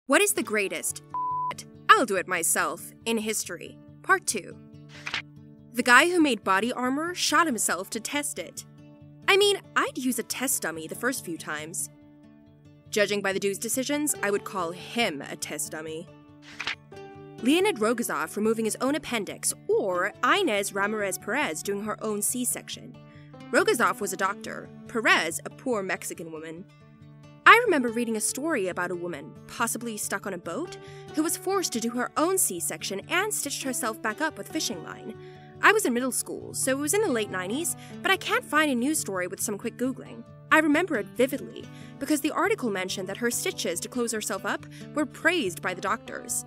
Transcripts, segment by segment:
What is the greatest I'll do it myself in history? Part 2. The guy who made body armor shot himself to test it. I mean, I'd use a test dummy the first few times. Judging by the dude's decisions, I would call him a test dummy. Leonid Rogozov removing his own appendix, or Inez Ramirez Perez doing her own C-section. Rogozov was a doctor, Perez a poor Mexican woman. I remember reading a story about a woman, possibly stuck on a boat, who was forced to do her own C-section and stitched herself back up with fishing line. I was in middle school, so it was in the late 90s, but I can't find a news story with some quick Googling. I remember it vividly, because the article mentioned that her stitches to close herself up were praised by the doctors.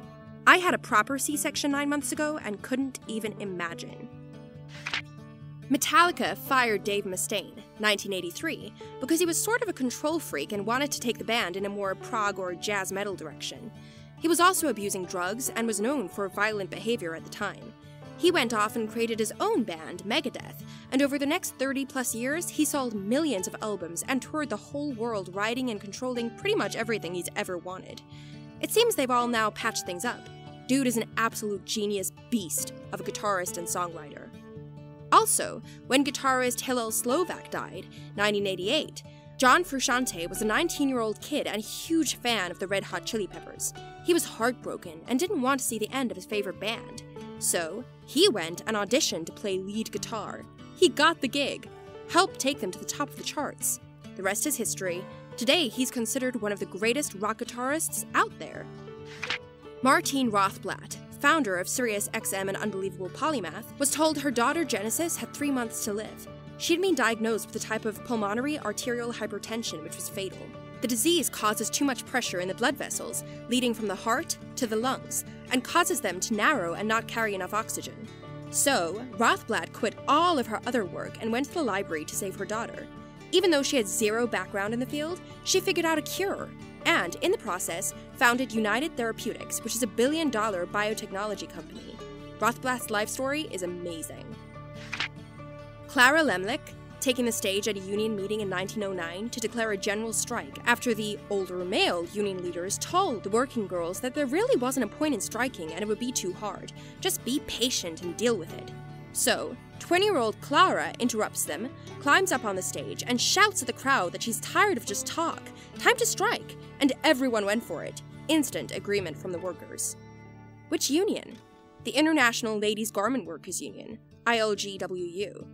I had a proper C-section 9 months ago and couldn't even imagine. Metallica fired Dave Mustaine, 1983, because he was sort of a control freak and wanted to take the band in a more prog or jazz metal direction. He was also abusing drugs and was known for violent behavior at the time. He went off and created his own band, Megadeth, and over the next 30+ years, he sold millions of albums and toured the whole world writing and controlling pretty much everything he's ever wanted. It seems they've all now patched things up. Dude is an absolute genius beast of a guitarist and songwriter. Also, when guitarist Hillel Slovak died, 1988, John Frusciante was a 19-year-old kid and a huge fan of the Red Hot Chili Peppers. He was heartbroken and didn't want to see the end of his favorite band. So, he went and auditioned to play lead guitar. He got the gig, helped take them to the top of the charts. The rest is history. Today, he's considered one of the greatest rock guitarists out there. Martine Rothblatt, founder of SiriusXM and Unbelievable Polymath, was told her daughter Genesis had 3 months to live. She'd been diagnosed with a type of pulmonary arterial hypertension which was fatal. The disease causes too much pressure in the blood vessels, leading from the heart to the lungs, and causes them to narrow and not carry enough oxygen. So, Rothblatt quit all of her other work and went to the library to save her daughter. Even though she had zero background in the field, she figured out a cure, and, in the process, founded United Therapeutics, which is a billion-dollar biotechnology company. Rothblatt's life story is amazing. Clara Lemlich, taking the stage at a union meeting in 1909 to declare a general strike after the older male union leaders told the working girls that there really wasn't a point in striking and it would be too hard. Just be patient and deal with it. So, 20-year-old Clara interrupts them, climbs up on the stage, and shouts at the crowd that she's tired of just talk. Time to strike! And everyone went for it. Instant agreement from the workers. Which union? The International Ladies Garment Workers Union, ILGWU.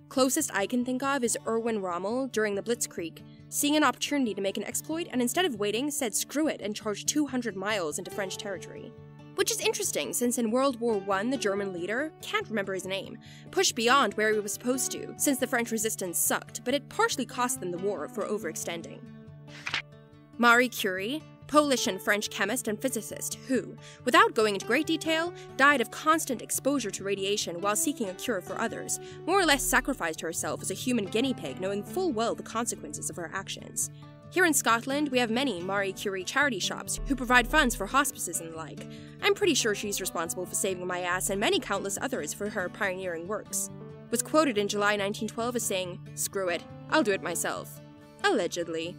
Closest I can think of is Erwin Rommel during the Blitzkrieg, seeing an opportunity to make an exploit and instead of waiting said screw it and charged 200 miles into French territory. Which is interesting since in World War I the German leader, can't remember his name, pushed beyond where he was supposed to since the French resistance sucked, but it partially cost them the war for overextending. Marie Curie, Polish and French chemist and physicist who, without going into great detail, died of constant exposure to radiation while seeking a cure for others, more or less sacrificed herself as a human guinea pig knowing full well the consequences of her actions. Here in Scotland, we have many Marie Curie charity shops who provide funds for hospices and the like. I'm pretty sure she's responsible for saving my ass and many countless others for her pioneering works. Was quoted in July 1912 as saying, "Screw it, I'll do it myself." Allegedly.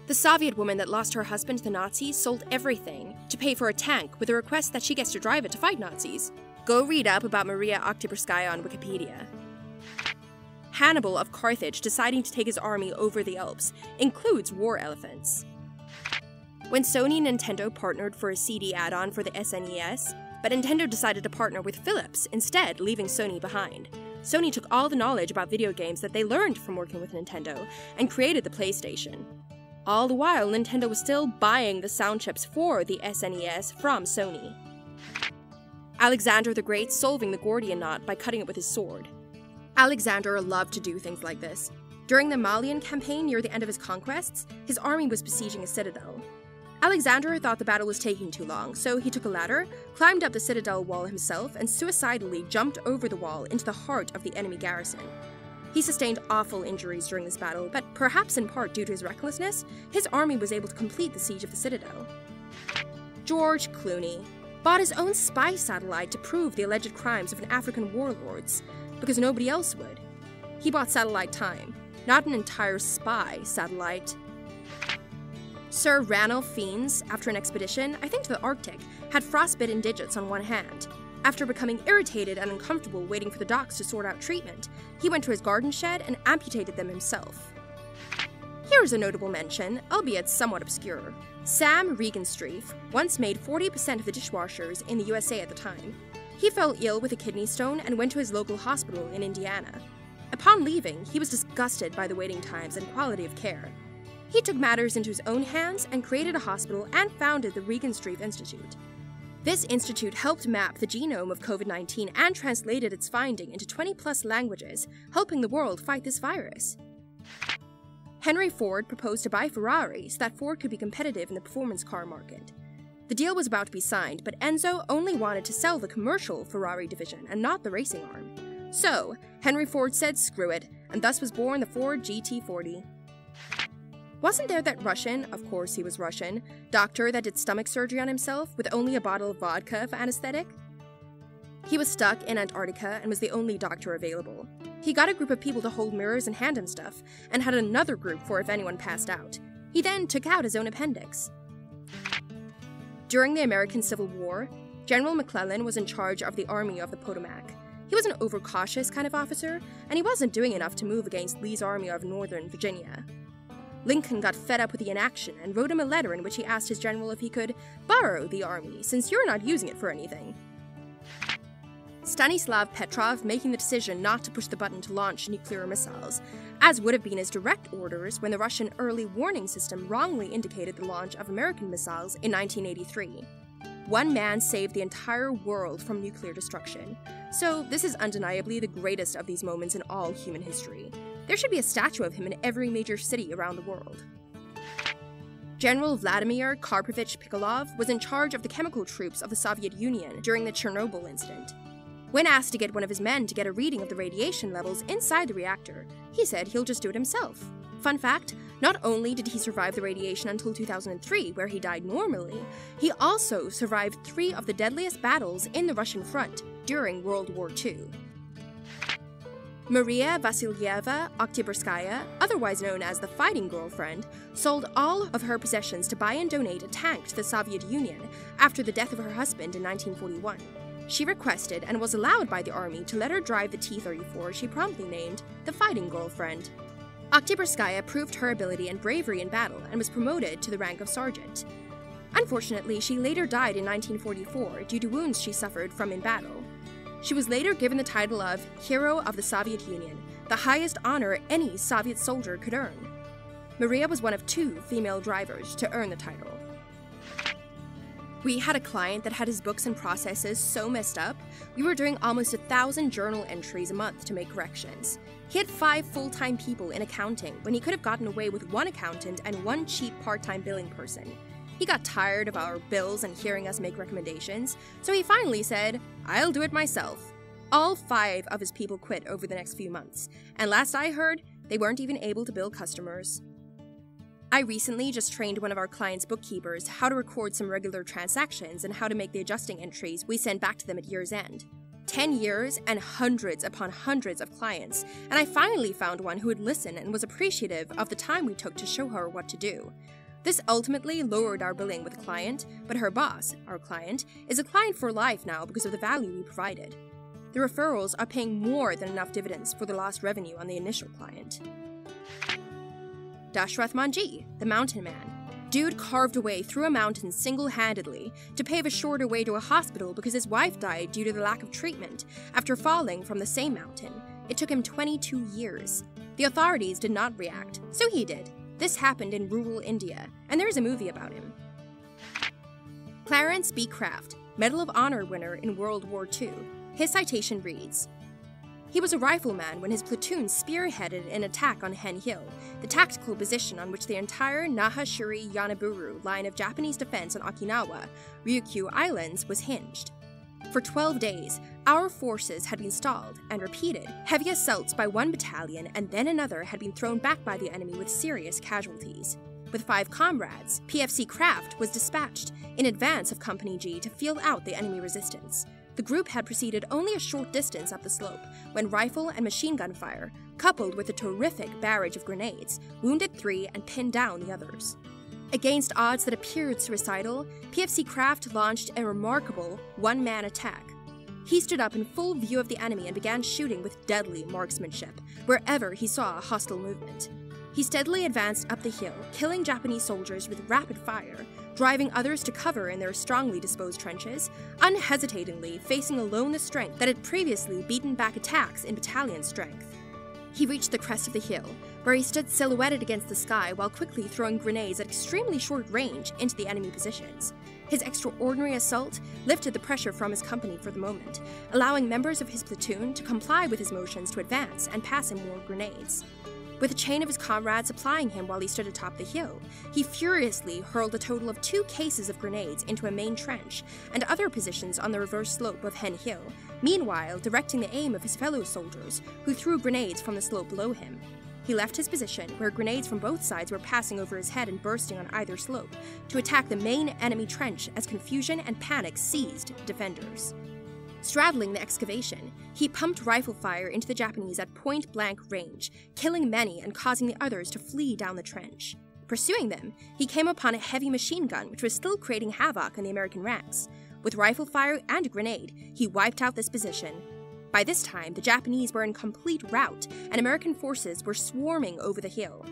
The Soviet woman that lost her husband to the Nazis sold everything to pay for a tank with a request that she gets to drive it to fight Nazis. Go read up about Maria Oktyabrskaya on Wikipedia. Hannibal of Carthage deciding to take his army over the Alps includes war elephants. When Sony and Nintendo partnered for a CD add-on for the SNES, but Nintendo decided to partner with Philips instead, leaving Sony behind. Sony took all the knowledge about video games that they learned from working with Nintendo and created the PlayStation. All the while, Nintendo was still buying the sound chips for the SNES from Sony. Alexander the Great solving the Gordian knot by cutting it with his sword. Alexander loved to do things like this. During the Malian campaign near the end of his conquests, his army was besieging a citadel. Alexander thought the battle was taking too long, so he took a ladder, climbed up the citadel wall himself, and suicidally jumped over the wall into the heart of the enemy garrison. He sustained awful injuries during this battle, but perhaps in part due to his recklessness, his army was able to complete the siege of the citadel. George Clooney bought his own spy satellite to prove the alleged crimes of an African warlords, because nobody else would. He bought satellite time, not an entire spy satellite. Sir Ranulph Fiennes, after an expedition, I think to the Arctic, had frostbitten digits on one hand. After becoming irritated and uncomfortable waiting for the docs to sort out treatment, he went to his garden shed and amputated them himself. Here's a notable mention, albeit somewhat obscure. Sam Regenstreif once made 40% of the dishwashers in the USA at the time. He fell ill with a kidney stone and went to his local hospital in Indiana. Upon leaving, he was disgusted by the waiting times and quality of care. He took matters into his own hands and created a hospital and founded the Regenstreif Institute. This institute helped map the genome of COVID-19 and translated its finding into 20+ languages, helping the world fight this virus. Henry Ford proposed to buy Ferrari so that Ford could be competitive in the performance car market. The deal was about to be signed, but Enzo only wanted to sell the commercial Ferrari division and not the racing arm. So, Henry Ford said screw it, and thus was born the Ford GT40. Wasn't there that Russian, of course he was Russian, doctor that did stomach surgery on himself with only a bottle of vodka for anesthetic? He was stuck in Antarctica and was the only doctor available. He got a group of people to hold mirrors and hand him stuff, and had another group for if anyone passed out. He then took out his own appendix. During the American Civil War, General McClellan was in charge of the Army of the Potomac. He was an overcautious kind of officer, and he wasn't doing enough to move against Lee's army of Northern Virginia. Lincoln got fed up with the inaction and wrote him a letter in which he asked his general if he could borrow the army, since you're not using it for anything. Stanislav Petrov making the decision not to push the button to launch nuclear missiles, as would have been his direct orders when the Russian early warning system wrongly indicated the launch of American missiles in 1983. One man saved the entire world from nuclear destruction, so this is undeniably the greatest of these moments in all human history. There should be a statue of him in every major city around the world. General Vladimir Karpovich Pikolov was in charge of the chemical troops of the Soviet Union during the Chernobyl incident. When asked to get one of his men to get a reading of the radiation levels inside the reactor, he said he'll just do it himself. Fun fact, not only did he survive the radiation until 2003, where he died normally, he also survived 3 of the deadliest battles in the Russian front during World War II. Maria Vasilyeva Oktyabrskaya, otherwise known as the Fighting Girlfriend, sold all of her possessions to buy and donate a tank to the Soviet Union after the death of her husband in 1941. She requested and was allowed by the army to let her drive the T-34 she promptly named the Fighting Girlfriend. Oktyabrskaya proved her ability and bravery in battle and was promoted to the rank of sergeant. Unfortunately, she later died in 1944 due to wounds she suffered from in battle. She was later given the title of Hero of the Soviet Union, the highest honor any Soviet soldier could earn. Maria was one of 2 female drivers to earn the title. We had a client that had his books and processes so messed up, we were doing almost 1,000 journal entries a month to make corrections. He had 5 full-time people in accounting when he could have gotten away with 1 accountant and 1 cheap part-time billing person. He got tired of our bills and hearing us make recommendations, so he finally said, "I'll do it myself." All 5 of his people quit over the next few months, and last I heard, they weren't even able to bill customers. I recently just trained one of our clients' bookkeepers how to record some regular transactions and how to make the adjusting entries we send back to them at year's end. 10 years and hundreds upon hundreds of clients, and I finally found one who would listen and was appreciative of the time we took to show her what to do. This ultimately lowered our billing with the client, but her boss, our client, is a client for life now because of the value we provided. The referrals are paying more than enough dividends for the lost revenue on the initial client. Dashrath Manji, the Mountain Man. Dude carved a way through a mountain single-handedly to pave a shorter way to a hospital because his wife died due to the lack of treatment after falling from the same mountain. It took him 22 years. The authorities did not react, so he did. This happened in rural India, and there's a movie about him. Clarence B. Craft, Medal of Honor winner in World War II. His citation reads, "He was a rifleman when his platoon spearheaded an attack on Hen Hill, the tactical position on which the entire Nahashiri-Yanaburu line of Japanese defense on Okinawa, Ryukyu Islands was hinged. For 12 days, our forces had been stalled and repeated. Heavy assaults by 1 battalion and then another had been thrown back by the enemy with serious casualties. With 5 comrades, PFC Craft was dispatched in advance of Company G to feel out the enemy resistance. The group had proceeded only a short distance up the slope when rifle and machine gun fire, coupled with a terrific barrage of grenades, wounded 3 and pinned down the others. Against odds that appeared suicidal, PFC Kraft launched a remarkable one-man attack. He stood up in full view of the enemy and began shooting with deadly marksmanship wherever he saw a hostile movement. He steadily advanced up the hill, killing Japanese soldiers with rapid fire, driving others to cover in their strongly disposed trenches, unhesitatingly facing alone the strength that had previously beaten back attacks in battalion strength. He reached the crest of the hill, where he stood silhouetted against the sky while quickly throwing grenades at extremely short range into the enemy positions. His extraordinary assault lifted the pressure from his company for the moment, allowing members of his platoon to comply with his motions to advance and pass him more grenades. With a chain of his comrades supplying him while he stood atop the hill, he furiously hurled a total of 2 cases of grenades into a main trench and other positions on the reverse slope of Hen Hill, meanwhile directing the aim of his fellow soldiers, who threw grenades from the slope below him. He left his position, where grenades from both sides were passing over his head and bursting on either slope, to attack the main enemy trench as confusion and panic seized defenders. Straddling the excavation, he pumped rifle fire into the Japanese at point-blank range, killing many and causing the others to flee down the trench. Pursuing them, he came upon a heavy machine gun which was still creating havoc in the American ranks. With rifle fire and a grenade, he wiped out this position. By this time, the Japanese were in complete rout, and American forces were swarming over the hill.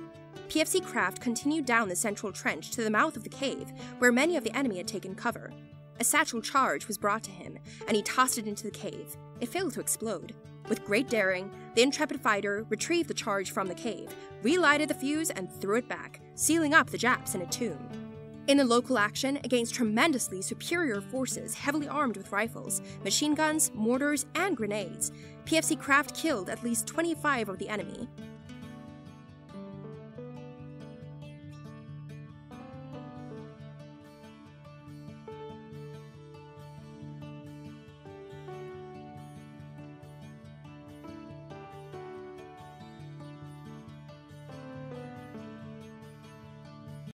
PFC Kraft continued down the central trench to the mouth of the cave, where many of the enemy had taken cover. A satchel charge was brought to him, and he tossed it into the cave. It failed to explode. With great daring, the intrepid fighter retrieved the charge from the cave, relighted the fuse, and threw it back, sealing up the Japs in a tomb. In the local action against tremendously superior forces heavily armed with rifles, machine guns, mortars, and grenades, PFC Kraft killed at least 25 of the enemy.